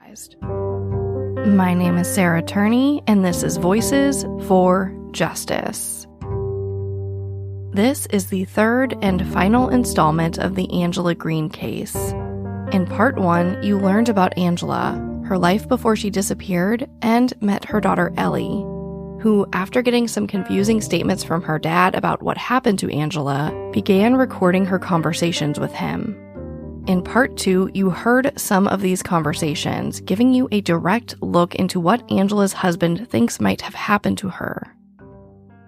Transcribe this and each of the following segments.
authorized. My name is Sarah Turney, and this is Voices for Justice. This is the third and final installment of the Angela Green case. In part 1, you learned about Angela, her life before she disappeared, and met her daughter Ellie, who, after getting some confusing statements from her dad about what happened to Angela, began recording her conversations with him. In part 2, you heard some of these conversations, giving you a direct look into what Angela's husband thinks might have happened to her.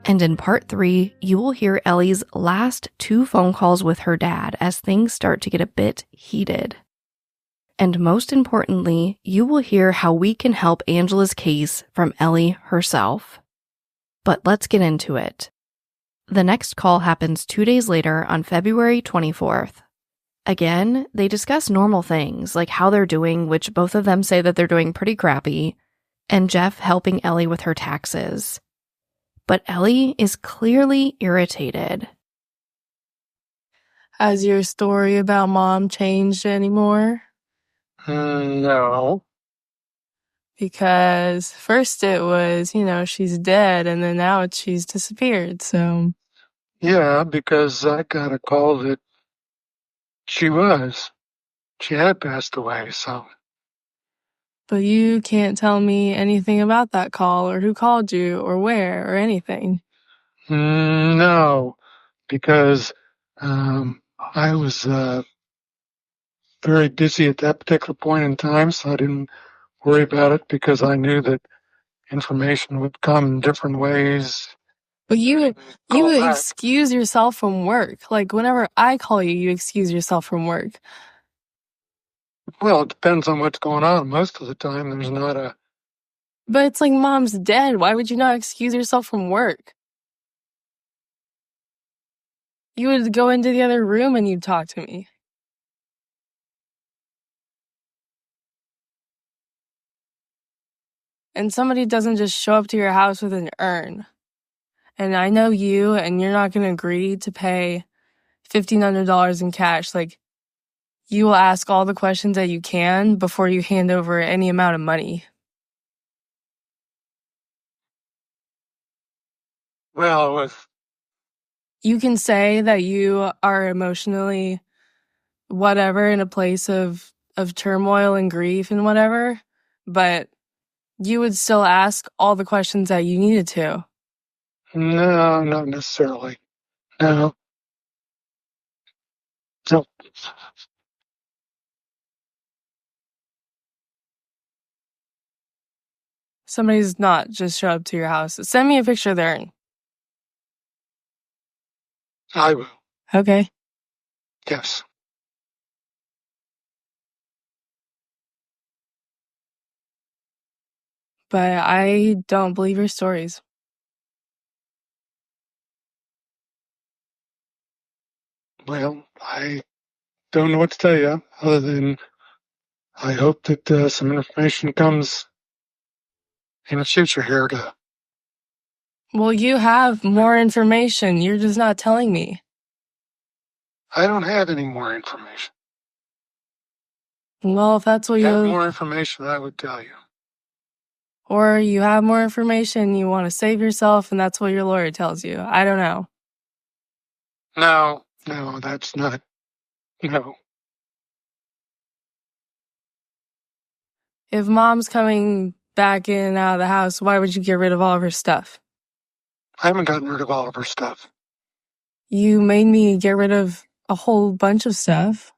And in part 3, you will hear Ellie's last 2 phone calls with her dad as things start to get a bit heated. And most importantly, you will hear how we can help Angela's case from Ellie herself. But let's get into it. The next call happens 2 days later on February 24th. Again, they discuss normal things like how they're doing, which both of them say that they're doing pretty crappy, and Jeff helping Ellie with her taxes. But Ellie is clearly irritated. Has your story about Mom changed anymore? No. Because first it was, she's dead, and then now she's disappeared, so... Yeah, because I got a call that she had passed away, so... But you can't tell me anything about that call, or who called you, or where, or anything. No, because I was very busy at that particular point in time, so I didn't worry about it because I knew that information would come in different ways. But you excuse yourself from work. Like, whenever I call you, you excuse yourself from work. Well, it depends on what's going on. Most of the time, there's not a... But it's like Mom's dead. Why would you not excuse yourself from work? You would go into the other room and you'd talk to me. And somebody doesn't just show up to your house with an urn. And I know you, and you're not going to agree to pay $1,500 in cash. Like, you will ask all the questions that you can before you hand over any amount of money. Well, you can say that you are emotionally whatever in a place of turmoil and grief and whatever, but you would still ask all the questions that you needed to. No, not necessarily. No. So, somebody's not just show up to your house. Send me a picture of the urn. I will. Okay. Yes. But I don't believe your stories. Well, I don't know what to tell you other than I hope that some information comes in the future here to... Well, you have more information. You're just not telling me. I don't have any more information. Well, if that's what If I had more information, I would tell you. Or you have more information, you want to save yourself, and that's what your lawyer tells you. I don't know. No, that's not... No. If Mom's coming back in and out of the house, why would you get rid of all of her stuff? I haven't gotten rid of all of her stuff. You made me get rid of a whole bunch of stuff.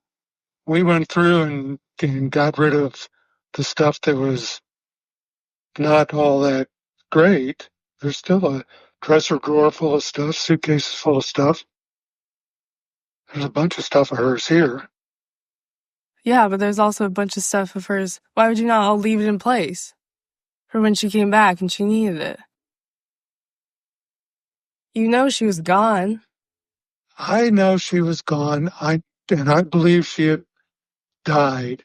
We went through and got rid of the stuff that was not all that great. There's still a dresser drawer full of stuff, suitcases full of stuff. There's a bunch of stuff of hers here. Yeah, but there's also a bunch of stuff of hers. Why would you not all leave it in place for when she came back and she needed it? You know she was gone. I know she was gone. I believe she had died.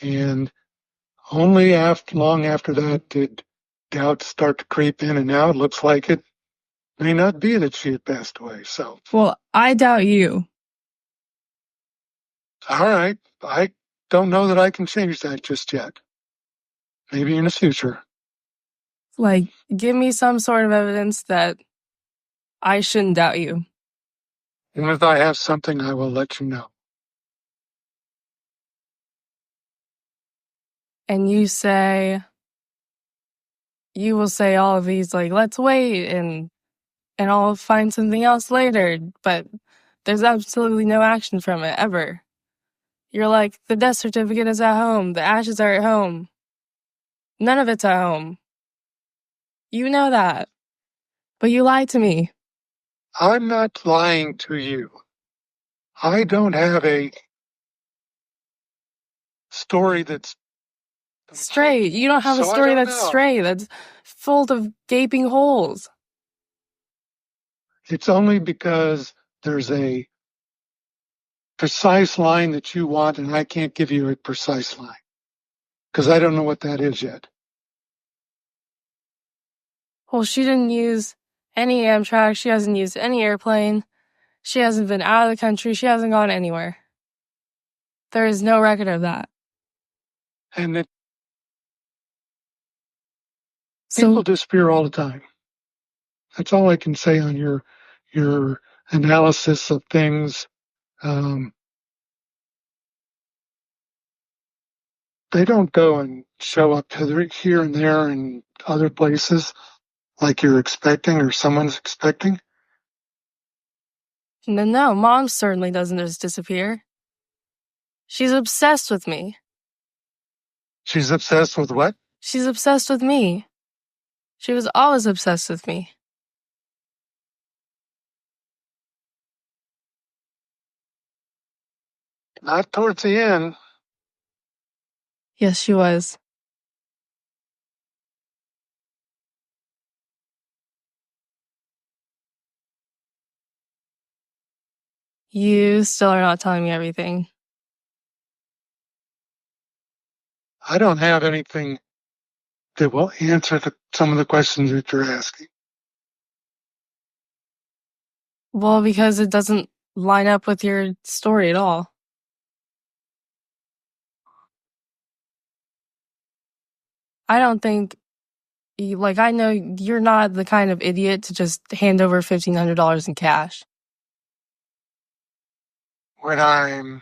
And only long after that did doubts start to creep in, and now it looks like it may not be that she had passed away. So, well, I doubt you. All right. I don't know that I can change that just yet. maybe in the future. Like, give me some sort of evidence that I shouldn't doubt you. And if I have something, I will let you know. And you will say all of these, like, let's wait and I'll find something else later, but there's absolutely no action from it, ever. You're like, the death certificate is at home, the ashes are at home. None of it's at home. You know that. But you lied to me. I'm not lying to you. I don't have a story that's Straight. You don't have a So I story don't that's know. straight, that's full of gaping holes. It's only because there's a precise line that you want, and I can't give you a precise line because I don't know what that is yet. Well, she didn't use any Amtrak. She hasn't used any airplane. She hasn't been out of the country. She hasn't gone anywhere. There is no record of that. And that So, people disappear all the time. That's all I can say on your analysis of things. They don't go and show up here and there and other places like you're expecting or someone's expecting. no, Mom certainly doesn't just disappear. She's obsessed with me. She's obsessed with what? She's obsessed with me. She was always obsessed with me. Not towards the end. Yes, she was. You still are not telling me everything. I don't have anything that will answer some of the questions that you're asking. Well, because it doesn't line up with your story at all. I don't think, I know you're not the kind of idiot to just hand over $1,500 in cash. When I'm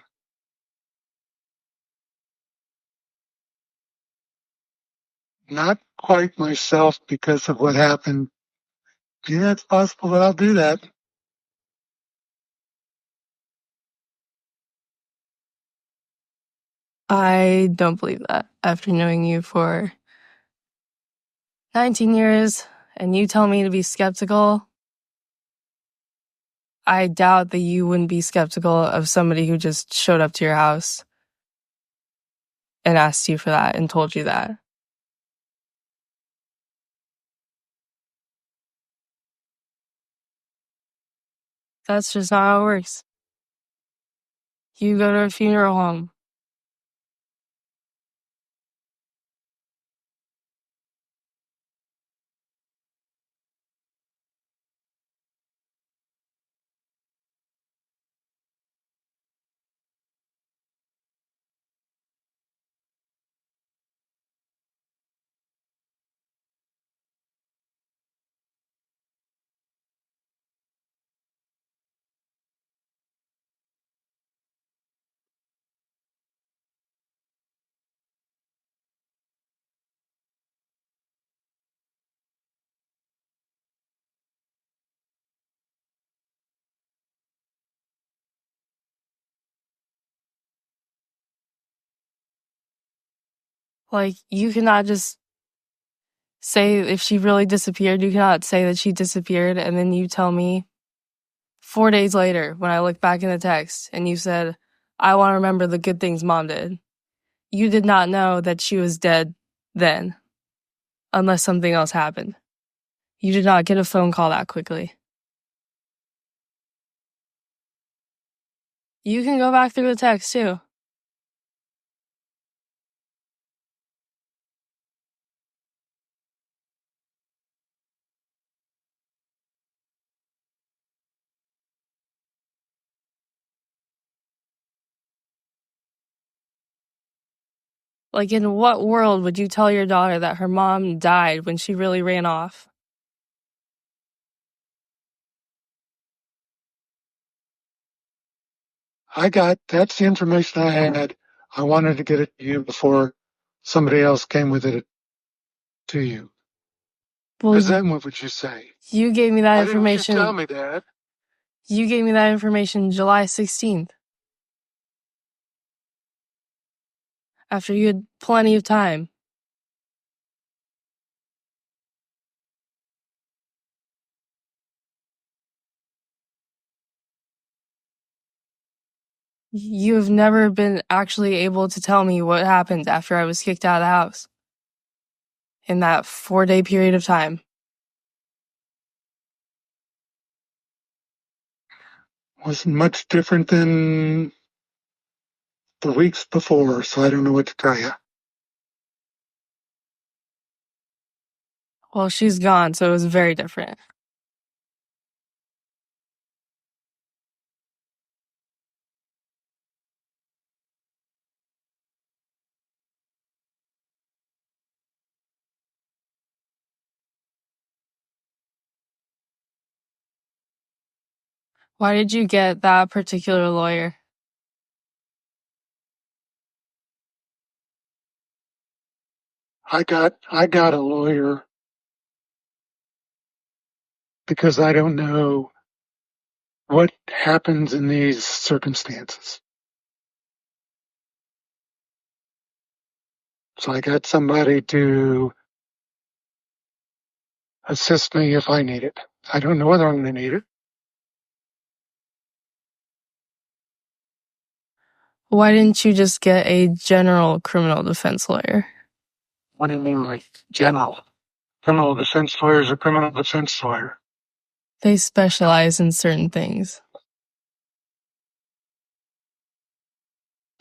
not quite myself because of what happened, yeah, it's possible that I'll do that. I don't believe that after knowing you for 19 years and you tell me to be skeptical. I doubt that you wouldn't be skeptical of somebody who just showed up to your house and asked you for that and told you that. That's just not how it works. You go to a funeral home. You cannot just say if she really disappeared, you cannot say that she disappeared and then you tell me 4 days later when I look back in the text and you said, I want to remember the good things Mom did. You did not know that she was dead then, unless something else happened. You did not get a phone call that quickly. You can go back through the text too. Like, in what world would you tell your daughter that her mom died when she really ran off? That's the information I had. I wanted to get it to you before somebody else came with it to you. Well, Because then what would you say? you gave me that Why didn't you information. tell me that? You gave me that information July 16th. After you had plenty of time. You have never been actually able to tell me what happened after I was kicked out of the house. In that 4-day period of time. Wasn't much different than the weeks before, so I don't know what to tell you. Well, she's gone, so it was very different. Why did you get that particular lawyer? I got a lawyer because I don't know what happens in these circumstances. So I got somebody to assist me if I need it. I don't know whether I'm going to need it. Why didn't you just get a general criminal defense lawyer? What do you mean, like general? Criminal defense lawyer is a criminal defense lawyer. They specialize in certain things.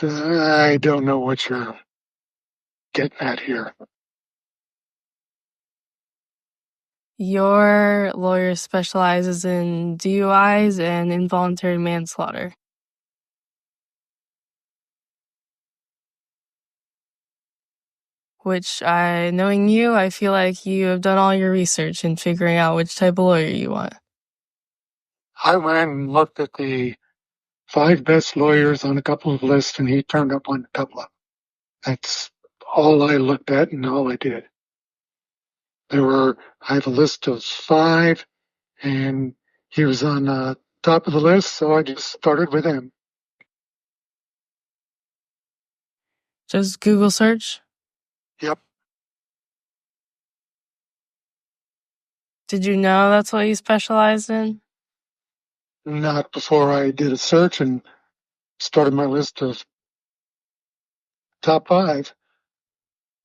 I don't know what you're getting at here. Your lawyer specializes in DUIs and involuntary manslaughter. Which, knowing you, I feel like you have done all your research in figuring out which type of lawyer you want. I went and looked at the 5 best lawyers on a couple of lists, and he turned up on a couple of them. That's all I looked at and all I did. I have a list of 5, and he was on the top of the list, so I just started with him. Just Google search? Yep. Did you know that's what you specialized in? Not before I did a search and started my list of top 5.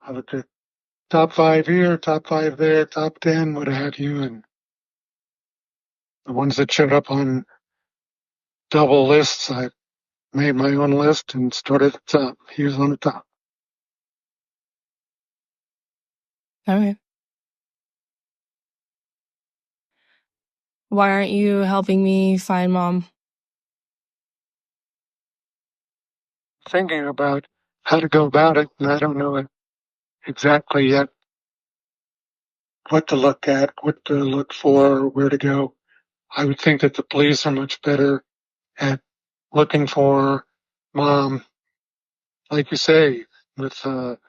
I looked at top 5 here, top 5 there, top 10, what have you, and the ones that showed up on double lists, I made my own list and started at the top. He was on the top. Okay. Why aren't you helping me find Mom? Thinking about how to go about it, and I don't know exactly yet what to look at, what to look for, where to go. I would think that the police are much better at looking for Mom, like you say, with the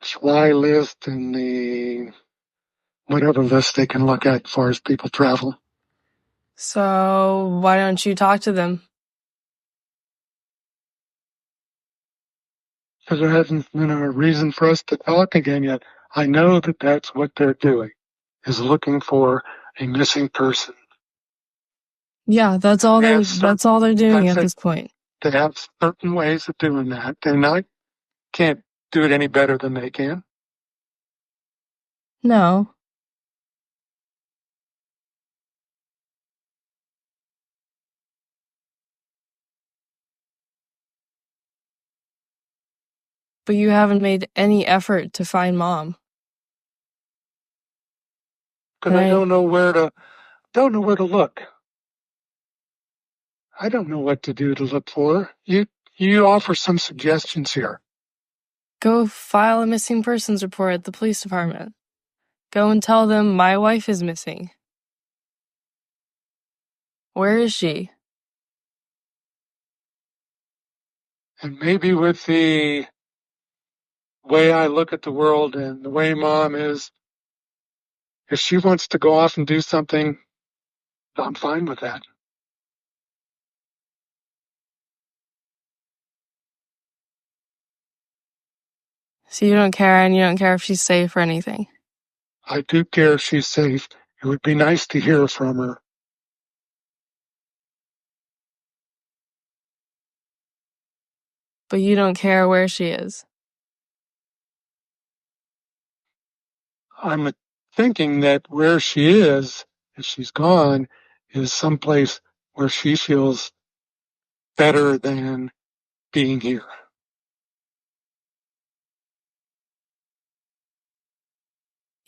fly list and the whatever list they can look at as far as people travel. So why don't you talk to them? Because there hasn't been a reason for us to talk again yet. I know that that's what they're doing, is looking for a missing person. Yeah, that's all they're doing at this point. They have certain ways of doing that, and I can't do it any better than they can. No. But you haven't made any effort to find Mom. Because I don't know where to look. I don't know what to do to look for her. You offer some suggestions here. Go file a missing persons report at the police department. Go and tell them my wife is missing. Where is she? And maybe with the way I look at the world and the way Mom is, if she wants to go off and do something, I'm fine with that. So you don't care, and you don't care if she's safe or anything. I do care if she's safe. It would be nice to hear from her. But you don't care where she is. I'm thinking that where she is, if she's gone, is someplace where she feels better than being here.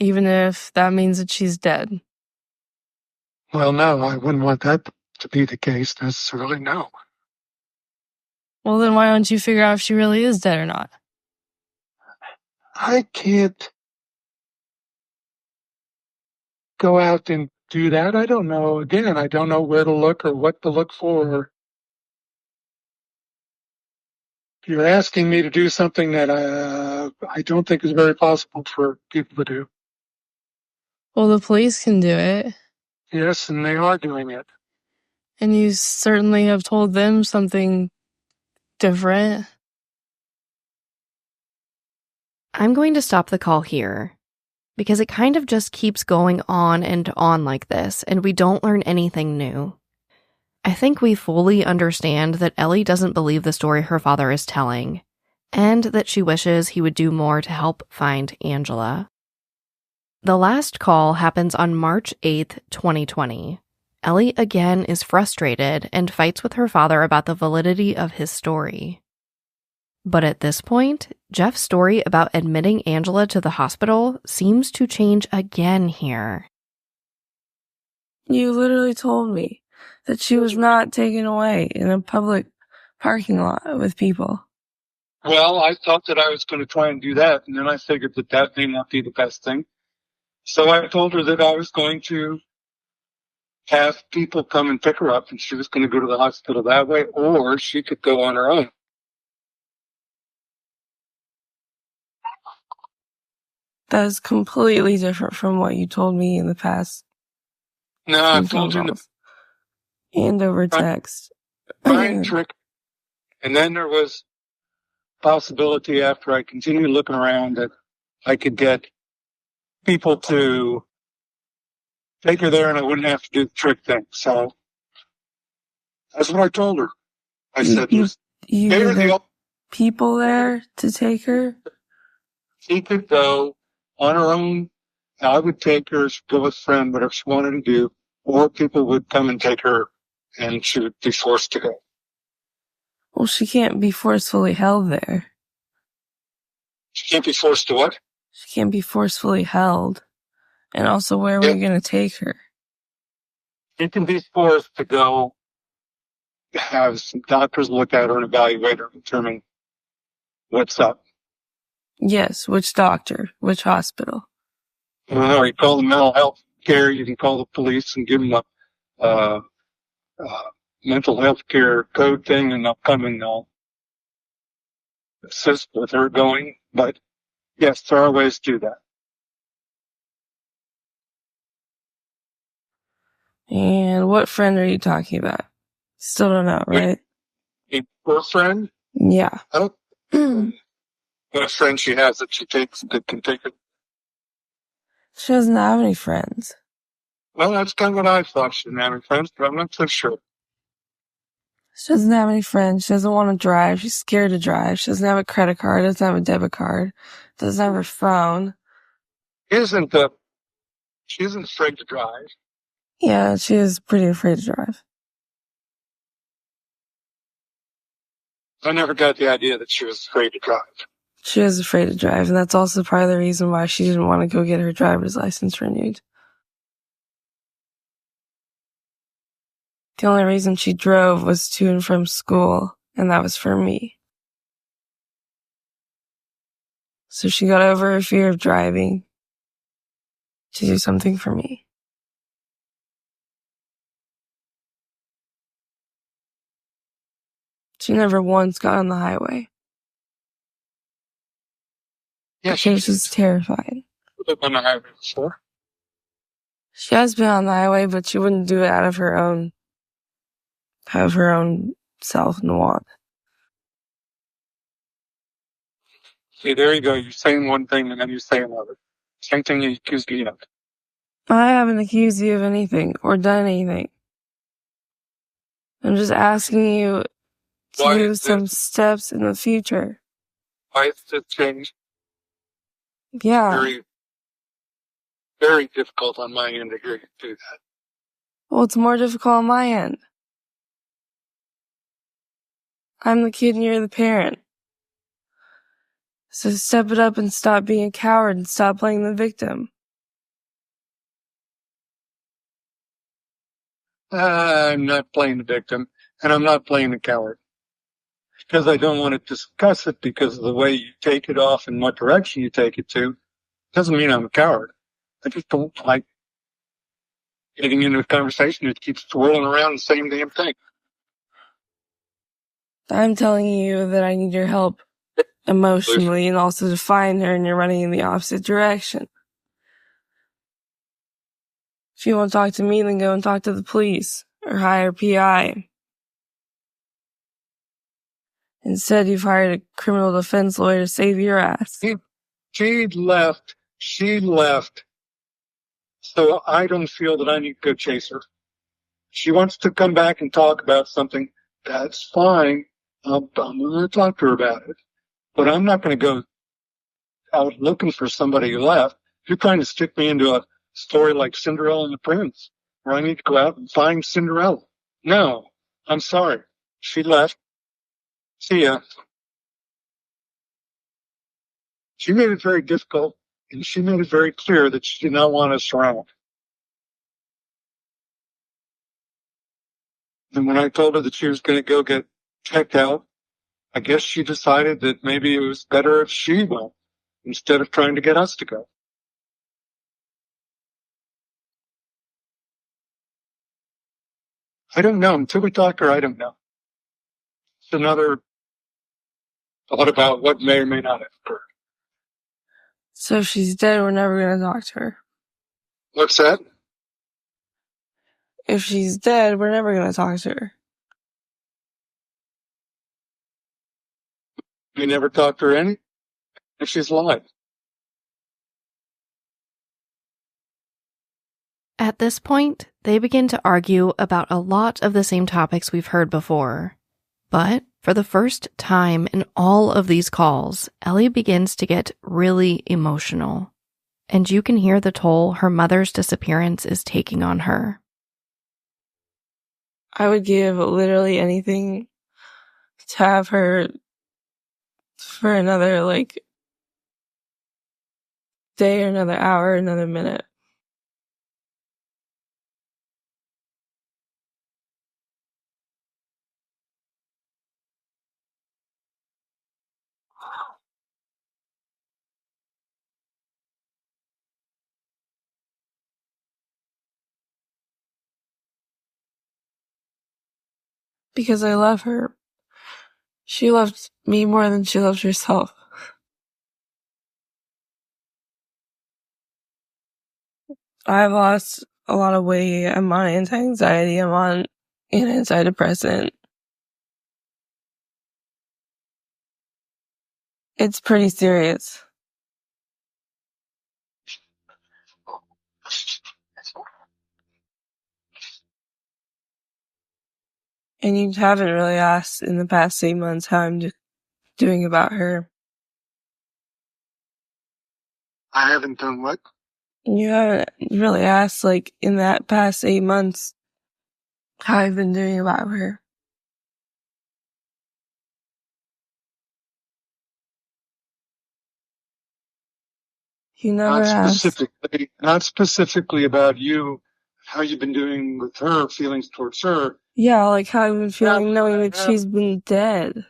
Even if that means that she's dead. Well, no, I wouldn't want that to be the case necessarily, no. Well, then why don't you figure out if she really is dead or not? I can't go out and do that. I don't know. Again, I don't know where to look or what to look for. You're asking me to do something that I don't think is very possible for people to do. Well, the police can do it. Yes, and they are doing it. And you certainly have told them something different. I'm going to stop the call here, because it kind of just keeps going on and on like this, and we don't learn anything new. I think we fully understand that Ellie doesn't believe the story her father is telling, and that she wishes he would do more to help find Angela. The last call happens on March 8th, 2020. Ellie again is frustrated and fights with her father about the validity of his story. But at this point, Jeff's story about admitting Angela to the hospital seems to change again here. You literally told me that she was not taken away in a public parking lot with people. Well, I thought that I was going to try and do that, and then I figured that that may not be the best thing. So I told her that I was going to have people come and pick her up, and she was going to go to the hospital that way, or she could go on her own. That is completely different from what you told me in the past. No, I've told you in the and over text. mind trick. And then there was possibility after I continued looking around that I could get people to take her there and I wouldn't have to do the trick thing. So that's what I told her. I said, you gave her the people there to take her? She could go on her own. I would take her, she'd go with a friend, whatever she wanted to do, or people would come and take her and she would be forced to go. Well, she can't be forcefully held there. She can't be forced to what? She can't be forcefully held. And also, where are we going to take her? She can be forced to go have some doctors look at her and evaluate her and determine what's up. Yes, which doctor? Which hospital? Or you call the mental health care, you can call the police and give them a mental health care code thing, and they'll come and they'll assist with her going. But yes, there are ways to do that. And what friend are you talking about? Still don't know, right? A girlfriend? Yeah. I don't what a friend she has that she takes that can take it. She doesn't have any friends. Well, that's kind of what I thought. She didn't have any friends, but I'm not so sure. She doesn't have any friends. She doesn't want to drive. She's scared to drive. She doesn't have a credit card. Doesn't have a debit card. Doesn't have her phone. She isn't afraid to drive. Yeah, she is pretty afraid to drive. I never got the idea that she was afraid to drive. She is afraid to drive, and that's also part of the reason why she didn't want to go get her driver's license renewed. The only reason she drove was to and from school, and that was for me. So she got over her fear of driving to do something for me. She never once got on the highway. Yeah, She was just terrified. lived on the highway before. She has been on the highway, but she wouldn't do it out of her own self and want. See, there you go. You're saying one thing and then you say another. Same thing you accused me of. I haven't accused you of anything or done anything. I'm just asking you to do some steps in the future. Why is this change? Yeah. Very, very difficult on my end to hear you do that. Well, it's more difficult on my end. I'm the kid and you're the parent. So step it up and stop being a coward and stop playing the victim. I'm not playing the victim, and I'm not playing the coward. Because I don't want to discuss it because of the way you take it off and what direction you take it to, doesn't mean I'm a coward. I just don't like getting into a conversation that keeps swirling around the same damn thing. I'm telling you that I need your help emotionally and also to find her, and you're running in the opposite direction. If you want to talk to me, then go and talk to the police or hire a PI. Instead, you've hired a criminal defense lawyer to save your ass. She left. So I don't feel that I need to go chase her. She wants to come back and talk about something. That's fine. I'm going to talk to her about it. But I'm not going to go out looking for somebody who left. You're trying to stick me into a story like Cinderella and the Prince, where I need to go out and find Cinderella. No, I'm sorry. She left. See ya. She made it very difficult, and she made it very clear that she did not want us around. And when I told her that she was going to go get checked out, I guess she decided that maybe it was better if she went instead of trying to get us to go. I don't know. Until we talk to her, I don't know. It's another thought about what may or may not have occurred. So if she's dead, we're never going to talk to her. What's that? If she's dead, we're never going to talk to her. We never talk to her any? If she's alive. At this point, they begin to argue about a lot of the same topics we've heard before. But for the first time in all of these calls, Ellie begins to get really emotional. And you can hear the toll her mother's disappearance is taking on her. I would give literally anything to have her for another, day or another hour, another minute. Because I love her. She loved me more than she loved herself. I've lost a lot of weight. I'm on anti-anxiety. I'm on an antidepressant. It's pretty serious. And you haven't really asked in the past 8 months how I'm doing about her. I haven't done what? You haven't really asked, in that past 8 months, how I've been doing about her. You never asked. Not specifically about you, how you've been doing with her, feelings towards her. Yeah, how I've been feeling knowing that she's been dead.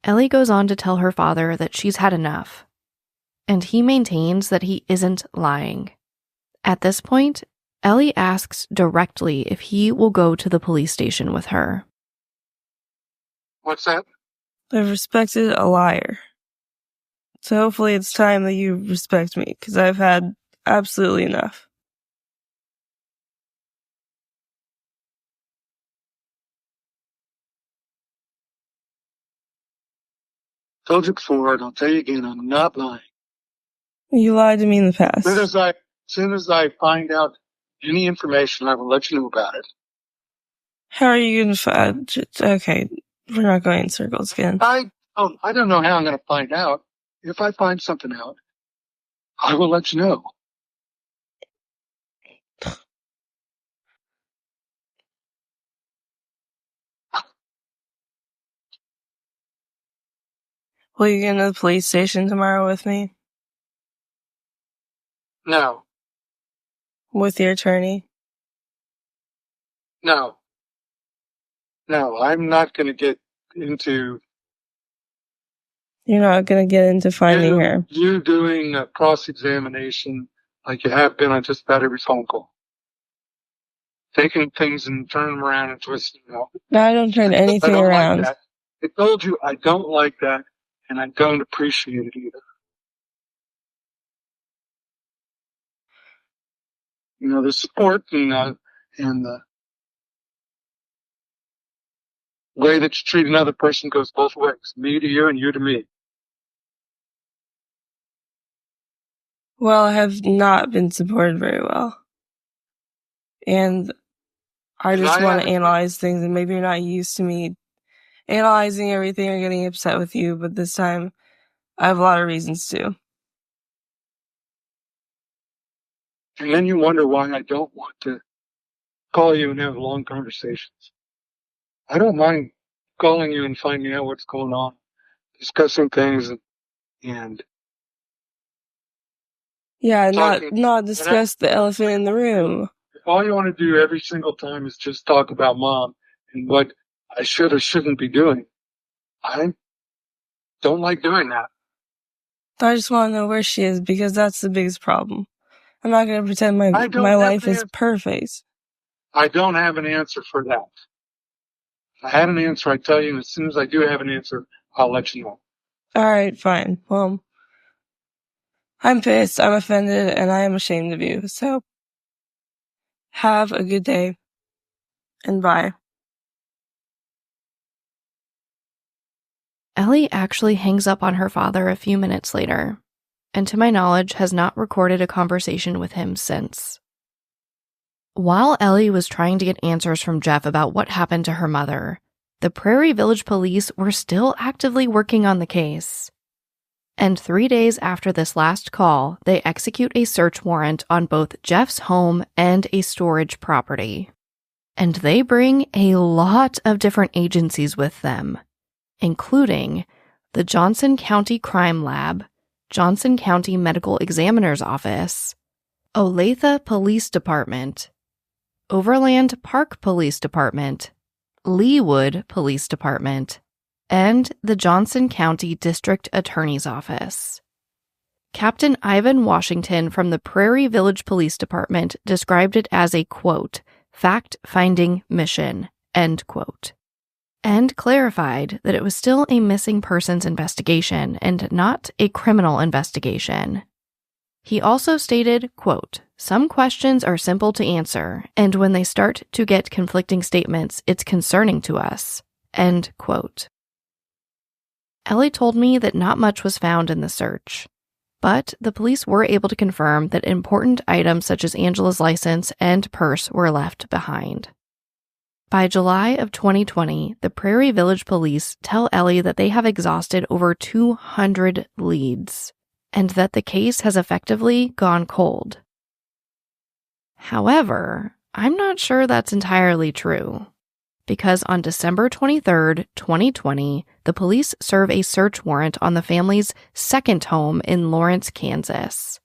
Ellie goes on to tell her father that she's had enough, and he maintains that he isn't lying. At this point, Ellie asks directly if he will go to the police station with her. What's that? I've respected a liar. So hopefully it's time that you respect me, because I've had absolutely enough. Told you before, and I'll tell you again, I'm not lying. You lied to me in the past. As soon as I find out any information, I will let you know about it. How are you going to find... Okay, we're not going in circles again. I don't know how I'm going to find out. If I find something out, I will let you know. Will you go to the police station tomorrow with me? No. With your attorney? No. No, I'm not going to get into... You're not going to get into finding her. You doing a cross-examination like you have been on just about every phone call. Taking things and turning them around and twisting them up. No, I don't turn anything around. Like that. I told you I don't like that, and I don't appreciate it either. You know, the support and the way that you treat another person goes both ways. Me to you and you to me. Well, I have not been supported very well. And I just want to analyze things, and maybe you're not used to me analyzing everything or getting upset with you, but this time I have a lot of reasons to. And then you wonder why I don't want to call you and have long conversations. I don't mind calling you and finding out what's going on, discussing things, and yeah, not discuss the elephant in the room. If all you want to do every single time is just talk about Mom and what I should or shouldn't be doing, I don't like doing that. I just want to know where she is, because that's the biggest problem. I'm not going to pretend my life is perfect. I don't have an answer for that. If I had an answer, I'd tell you, and as soon as I do have an answer, I'll let you know. All right, fine. Well, I'm pissed, I'm offended, and I am ashamed of you. So, have a good day, and bye. Ellie actually hangs up on her father a few minutes later, and to my knowledge has not recorded a conversation with him since. While Ellie was trying to get answers from Jeff about what happened to her mother, the Prairie Village police were still actively working on the case. And 3 days after this last call, they execute a search warrant on both Jeff's home and a storage property. And they bring a lot of different agencies with them, including the Johnson County Crime Lab, Johnson County Medical Examiner's Office, Olathe Police Department, Overland Park Police Department, Leawood Police Department, and the Johnson County District Attorney's Office. Captain Ivan Washington from the Prairie Village Police Department described it as a, quote, fact-finding mission, end quote, and clarified that it was still a missing persons investigation and not a criminal investigation. He also stated, quote, some questions are simple to answer, and when they start to get conflicting statements, it's concerning to us, end quote. Ellie told me that not much was found in the search, but the police were able to confirm that important items such as Angela's license and purse were left behind. By July of 2020, the Prairie Village police tell Ellie that they have exhausted over 200 leads, and that the case has effectively gone cold. However, I'm not sure that's entirely true, because on December 23rd, 2020, the police serve a search warrant on the family's second home in Lawrence, Kansas.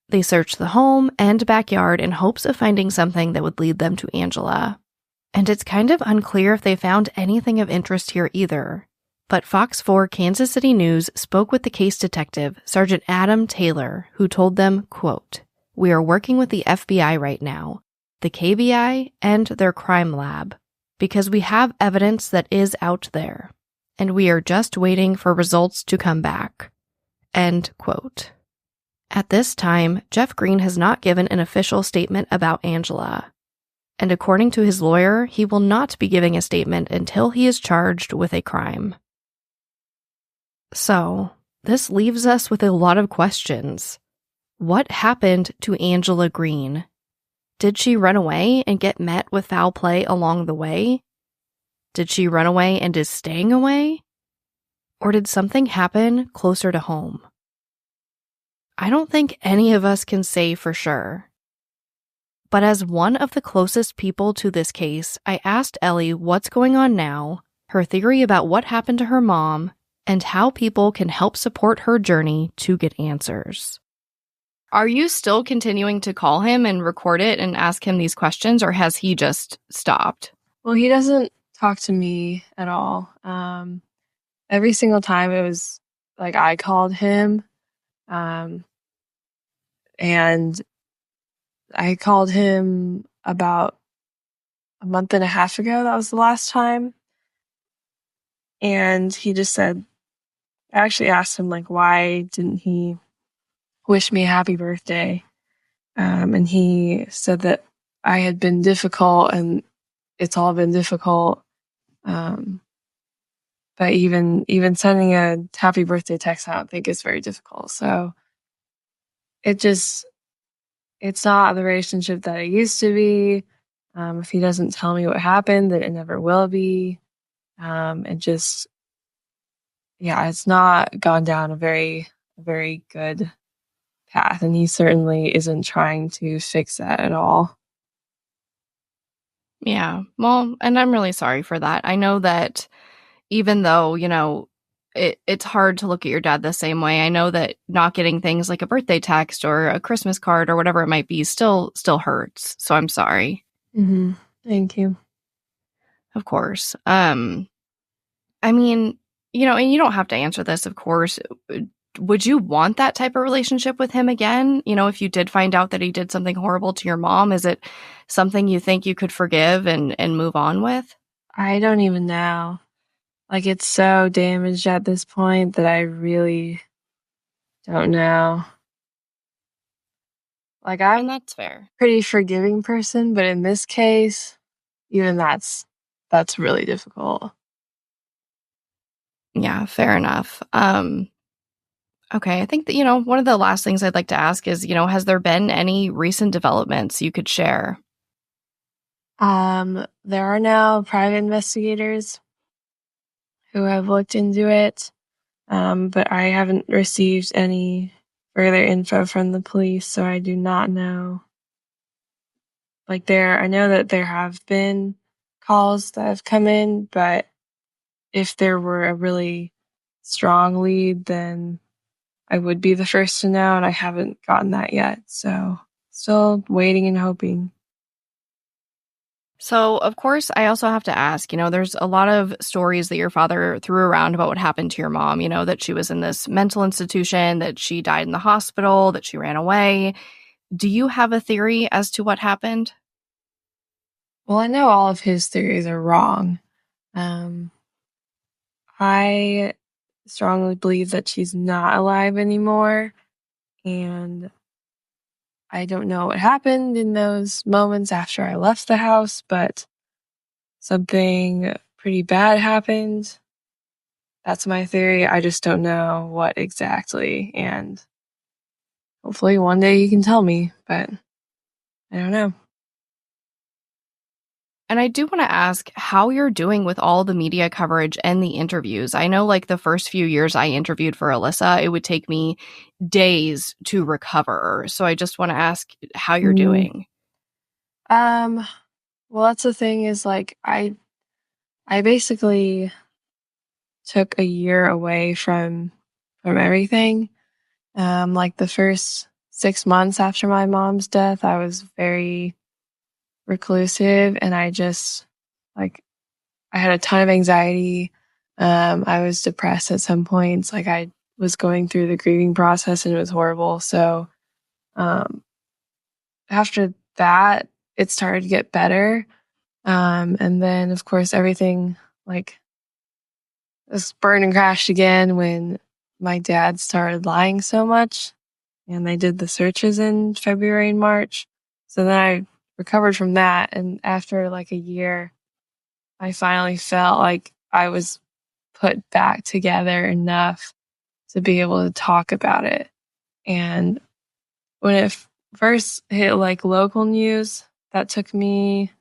They search the home and backyard in hopes of finding something that would lead them to Angela. And it's kind of unclear if they found anything of interest here either, But Fox 4 Kansas City News spoke with the case detective, Sergeant Adam Taylor, who told them, quote, "We are working with the FBI right now, the KBI, and their crime lab, because we have evidence that is out there, and we are just waiting for results to come back." End quote. At this time, Jeff Green has not given an official statement about Angela. And according to his lawyer, he will not be giving a statement until he is charged with a crime. So, this leaves us with a lot of questions. What happened to Angela Green? Did she run away and get met with foul play along the way? Did she run away and is staying away? Or did something happen closer to home? I don't think any of us can say for sure. But as one of the closest people to this case, I asked Ellie what's going on now, her theory about what happened to her mom, and how people can help support her journey to get answers. Are you still continuing to call him and record it and ask him these questions, or has he just stopped? Well, he doesn't talk to me at all. Every single time it was like I called him, and I called him about a month and a half ago. That was the last time. And he just said, I actually asked him, like, why didn't he wish me a happy birthday? And he said that I had been difficult and it's all been difficult. But even sending a happy birthday text, I don't think is very difficult. So it's not the relationship that it used to be. If he doesn't tell me what happened, then it never will be. It's not gone down a very good path, and he certainly isn't trying to fix that at all. Yeah, well, and I'm really sorry for that. I know that even though, it's hard to look at your dad the same way, I know that not getting things like a birthday text or a Christmas card or whatever it might be still hurts. So I'm sorry. Mm-hmm. Thank you. Of course. I mean, and you don't have to answer this, of course. Would you want that type of relationship with him again? If you did find out that he did something horrible to your mom, is it something you think you could forgive and move on with? I don't even know. Like, it's so damaged at this point that I really don't know. Like, And that's fair. Pretty forgiving person, but in this case, even that's really difficult. Yeah, fair enough. Okay, I think that, one of the last things I'd like to ask is, has there been any recent developments you could share? There are now private investigators who have looked into it, but I haven't received any further info from the police, so I do not know. I know that there have been calls that have come in, but if there were a really strong lead, then I would be the first to know, and I haven't gotten that yet. So still waiting and hoping. So, of course, I also have to ask, there's a lot of stories that your father threw around about what happened to your mom, that she was in this mental institution, that she died in the hospital, that she ran away. Do you have a theory as to what happened? Well, I know all of his theories are wrong. I strongly believe that she's not alive anymore, and I don't know what happened in those moments after I left the house, but something pretty bad happened. That's my theory. I just don't know what exactly, and hopefully one day he can tell me, but I don't know. And I do want to ask how you're doing with all the media coverage and the interviews. I know the first few years I interviewed for Alyssa, it would take me days to recover. So I just want to ask how you're doing. Well, that's the thing is I basically took a year away from everything. The first 6 months after my mom's death, I was very reclusive, and I just I had a ton of anxiety. I was depressed at some points. Like I was going through the grieving process and it was horrible. So after that, it started to get better. And then, of course, everything like this burned and crashed again when my dad started lying so much. And they did the searches in February and March. So then I recovered from that. And after like a year, I finally felt like I was put back together enough to be able to talk about it. And when it first hit like local news, that took me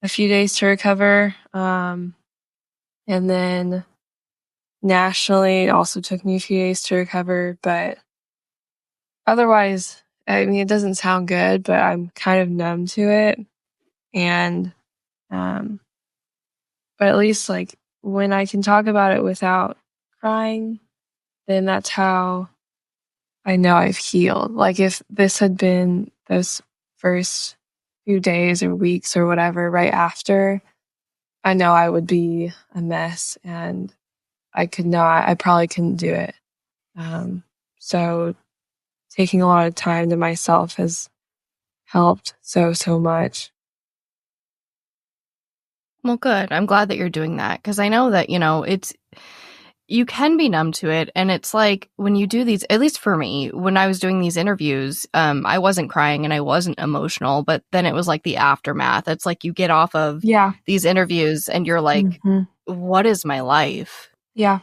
a few days to recover. And then nationally, it also took me a few days to recover. But otherwise, I mean, it doesn't sound good, but I'm kind of numb to it. And, but at least like when I can talk about it without crying, then that's how I know I've healed. Like if this had been those first few days or weeks or whatever right after, I know I would be a mess and I probably couldn't do it. So taking a lot of time to myself has helped so much. Well, good. I'm glad that you're doing that because I know that, you can be numb to it. And it's like when you do these, at least for me, when I was doing these interviews, I wasn't crying and I wasn't emotional, but then it was like the aftermath. It's like you get off of these interviews and you're like, what is my life? Yeah,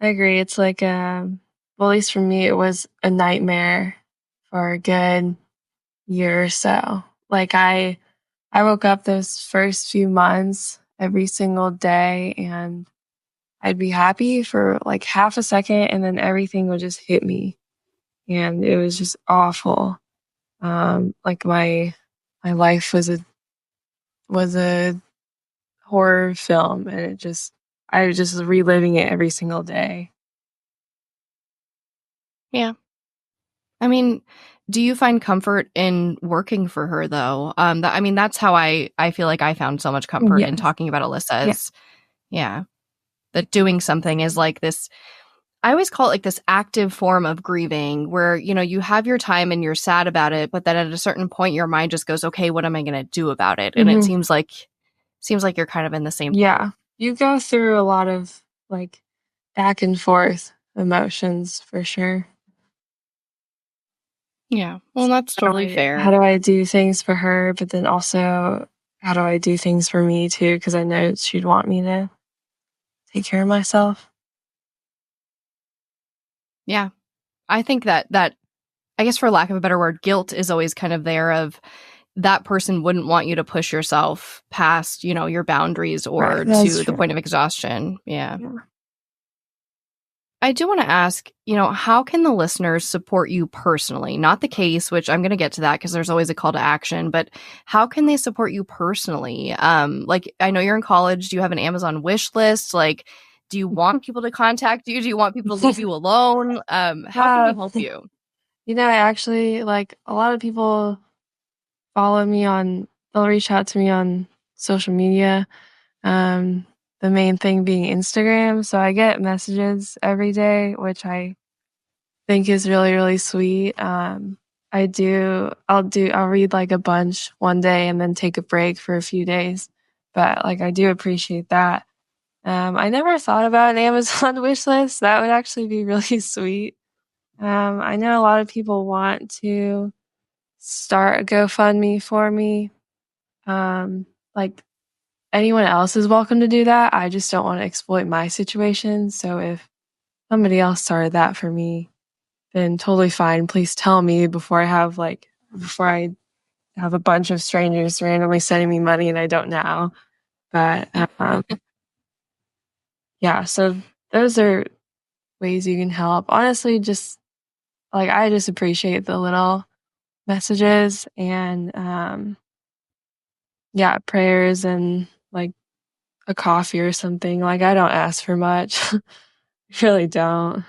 I agree. It's like, well, at least for me, it was a nightmare for a good year or so. Like I woke up those first few months every single day and I'd be happy for like half a second and then everything would just hit me. And it was just awful. Like my life was a horror film and I was just reliving it every single day. Yeah. I mean, do you find comfort in working for her though? That's how I feel like I found so much comfort in talking about Alyssa. That doing something is like this, I always call it like this active form of grieving where, you have your time and you're sad about it, but then at a certain point your mind just goes, okay, what am I going to do about it? And it seems like you're kind of in the same. Yeah. You go through a lot of like back and forth emotions for sure. Yeah. Well, that's totally fair. How do I do things for her? But then also, how do I do things for me too? Because I know she'd want me to take care of myself. Yeah. I think that I guess for lack of a better word, guilt is always kind of there of that person wouldn't want you to push yourself past, your boundaries or to the point of exhaustion. Yeah. I do want to ask, how can the listeners support you personally? Not the case, which I'm going to get to that because there's always a call to action, but how can they support you personally? Like, I know you're in college. Do you have an Amazon wish list? Like, do you want people to contact you? Do you want people to leave you alone? How can we help you? I actually, like, a lot of people follow me they'll reach out to me on social media. The main thing being Instagram. So I get messages every day, which I think is really, really sweet. I'll read like a bunch one day and then take a break for a few days. But like, I do appreciate that. I never thought about an Amazon wish list. That would actually be really sweet. I know a lot of people want to start a GoFundMe for me. Like, anyone else is welcome to do that. I just don't want to exploit my situation. So if somebody else started that for me, then totally fine. Please tell me before I have a bunch of strangers randomly sending me money and I don't know. But yeah, so those are ways you can help. Honestly, just like I just appreciate the little messages and prayers and like a coffee or something. Like I don't ask for much. I really don't.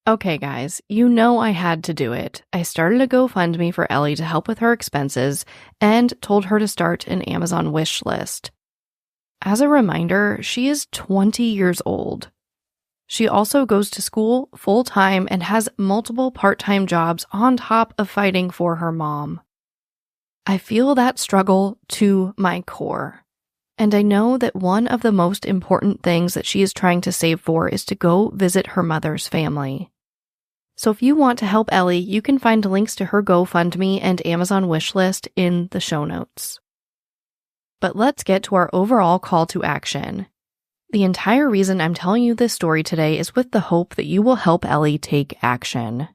Okay, guys, I had to do it. I started a GoFundMe for Ellie to help with her expenses and told her to start an Amazon wish list. As a reminder, she is 20 years old. She also goes to school full-time and has multiple part-time jobs on top of fighting for her mom. I feel that struggle to my core. And I know that one of the most important things that she is trying to save for is to go visit her mother's family. So if you want to help Ellie, you can find links to her GoFundMe and Amazon wishlist in the show notes. But let's get to our overall call to action. The entire reason I'm telling you this story today is with the hope that you will help Ellie take action.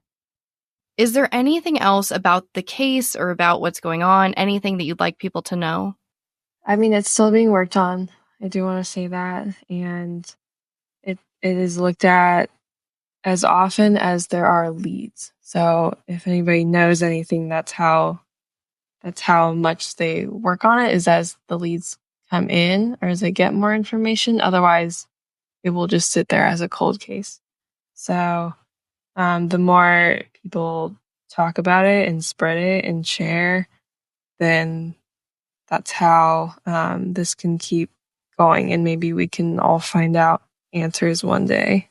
Is there anything else about the case or about what's going on, anything that you'd like people to know? I mean, it's still being worked on. I do want to say that. And it is looked at as often as there are leads. So if anybody knows anything, that's how much they work on it, is as the leads come in or as they get more information. Otherwise, it will just sit there as a cold case. So the more people talk about it and spread it and share, then that's how this can keep going, and maybe we can all find out answers one day.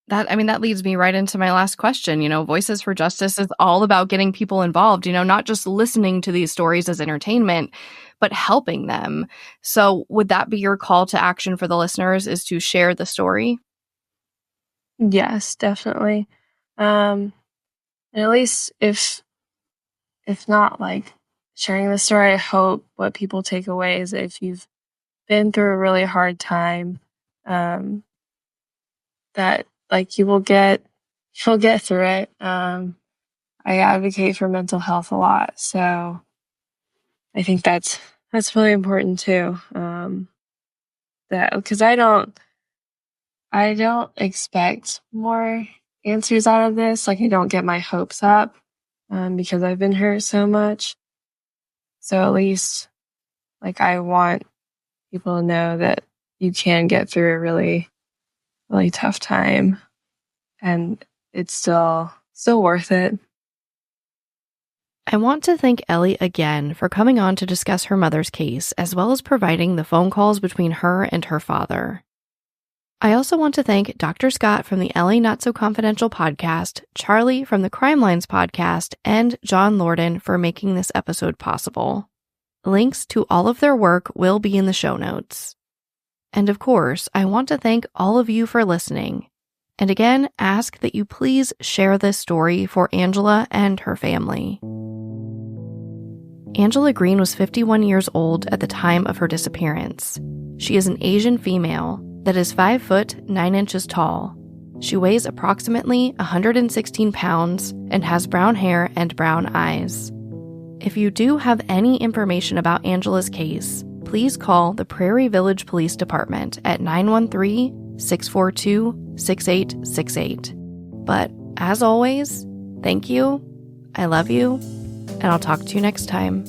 That leads me right into my last question. Voices for Justice is all about getting people involved, not just listening to these stories as entertainment, but helping them. So would that be your call to action for the listeners, is to share the story? Yes, definitely. And at least if not like sharing the story, I hope what people take away is that if you've been through a really hard time, that like you'll get through it. I advocate for mental health a lot, so I think that's really important too. That because I don't expect more answers out of this. Like I don't get my hopes up because I've been hurt so much. So at least like I want people to know that you can get through a really, really tough time and it's still worth it. I want to thank Ellie again for coming on to discuss her mother's case, as well as providing the phone calls between her and her father. I also want to thank Dr. Scott from the Ellie Not So Confidential podcast, Charlie from the Crime Lines podcast, and John Lorden for making this episode possible. Links to all of their work will be in the show notes. And of course, I want to thank all of you for listening. And again, ask that you please share this story for Angela and her family. Angela Green was 51 years old at the time of her disappearance. She is an Asian female that is 5 foot 9 inches tall. She weighs approximately 116 pounds and has brown hair and brown eyes. If you do have any information about Angela's case, please call the Prairie Village Police Department at 913-642-6868. But as always, thank you, I love you, and I'll talk to you next time.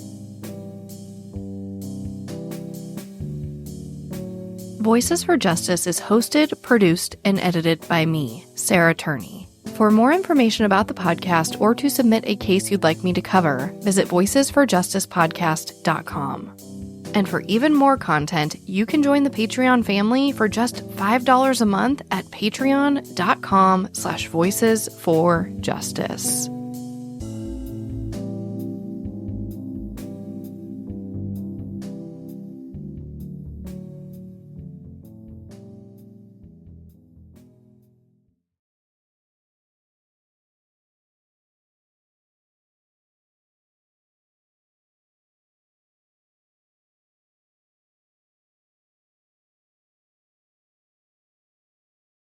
Voices for Justice is hosted, produced, and edited by me, Sarah Turney. For more information about the podcast or to submit a case you'd like me to cover, visit voicesforjusticepodcast.com. And for even more content, you can join the Patreon family for just $5 a month at patreon.com/voicesforjustice.